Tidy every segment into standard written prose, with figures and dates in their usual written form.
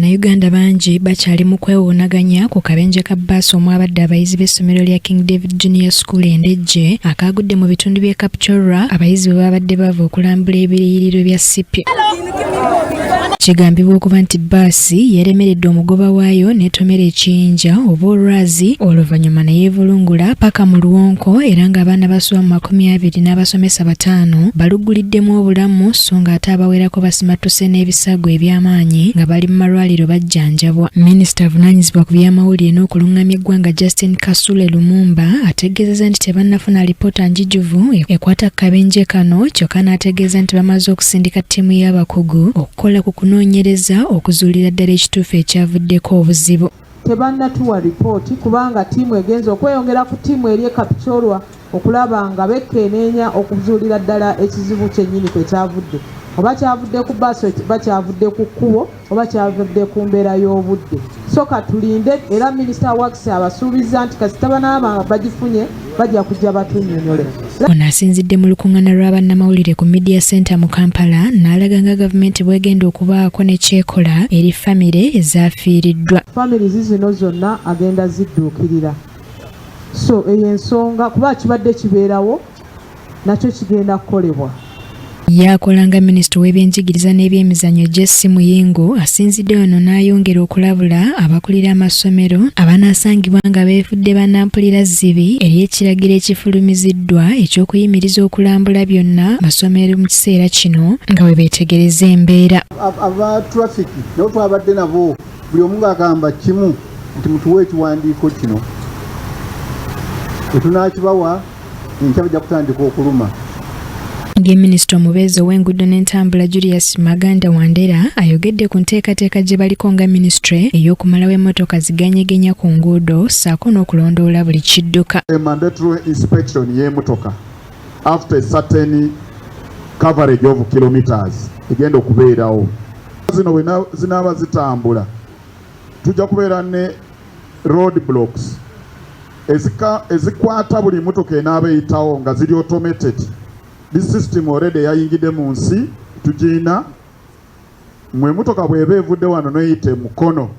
Bannayuganda bangi bakyali mu kwewuunaganya ku kabenje ka bbaasi omwabadde abayizi b'essomero lya King David Junior School Endejje akaagudde mu bitundu by'e Kapchorwa abayizi bwe babadde bava okulambula ebiyiriro bya Sipi. Kigambibwa okuba nti bbaasi yaremeredde omugoba waayo n'etomera ekiyinja oba olwazi oluvannyuma ne yeevulungula paka mu Luwonko era ng'abaana basoma mu 20 n'abasomesa 5 baluguliddemu obulamu so ng'ate abawerako basimattuse n'ebisago eby'amaanyi nga bali mu malwaliro bajjanjabwa. Minisita avunaanyizibwa ku by'amawulire n'okulungamya eggwanga Justin Kasule Lumumba ategeezezza nti tebannafuna alipoota njijuvu ekwata ku kabenje kano kyokka n'ategeeza nti bamaze okusindika ttiimu y'abakugu okukola ku kunoonyereza okuzuulira ddala ekituufu ekyavuddeko obuzibu. Tebannatuwa lipooti kubanga ttiimu egenza okweyongera ku ttiimu eri e Kapchorwa okulaba nga bekenneenya okuzuulira ddala ekizibu kyennyini kwe kyavudde. Oba kyavudde ku bbaasi oba kyavudde ku kkubo oba kyavudde ku mbeera y'obudde. So katulinde era minisita Wakisi abasuubiza nti kasita banaaba bagifunye bajja kujja batunnyonnyole. Ono asinzidde mu lukuŋŋaana lw'abannamawulire ku Media Center mu Kampala n'alaga nga gavumenti bw'egenda okubaako ne kyekola eri famire ezaafiiriddwa. Famire zino zonna agenda zidduukirira. So eyo ensonga kuba kibadde kibeerawo nakyo kigenda kukolebwa. Yakolanga minisita w'ebyenjigiriza n'ebyemizannyo Jesse Muyingo asinzidde wano n'ayongera okulabula abakulira amasomero abanaasangibwa nga beefudde bannampulira zzibi eri ekiragiro ekifulumiziddwa eky'okuyimiriza okulambula byonna amasomero mu kiseera kino nga bwe beetegereza embeera. Aba trafiki nabo twabadde nabo buli omu ng'agamba kimu nti mutuwe ekiwandiiko kino tetunaakibawa enkya bajja kutandika okuluma. Minisita omubeezi ow'enguudo n'entambula Julius Maganda Wandera ayogedde ku nteekateeka gye baliko nga minisitule ey'okumalawo emmotoka ziganyegenya ku nguudo ssaako n'okulondoola buli kidduka. A mandatory inspection y'emmotoka after a certain coverage of kilometers egenda okubeerawo. Zino bwe zinaaba zitambula tujja kubeera ne road blocks ezikwata buli mmotoka enaaba eyitawo nga ziri automated. This system already yayingidde mu nsi tugiina mwe mmotoka bw'eba evudde wano n'eyita emukono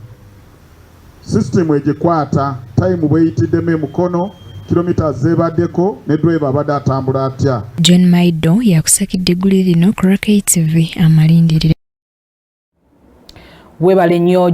system egikwata time bw'eyitiddemu emukono kilometers zeebaddeko ne driver abadde atambula atya. John Maido yakusakidde eggulu lino ku Rock TV amalindirire. Webale nnyo.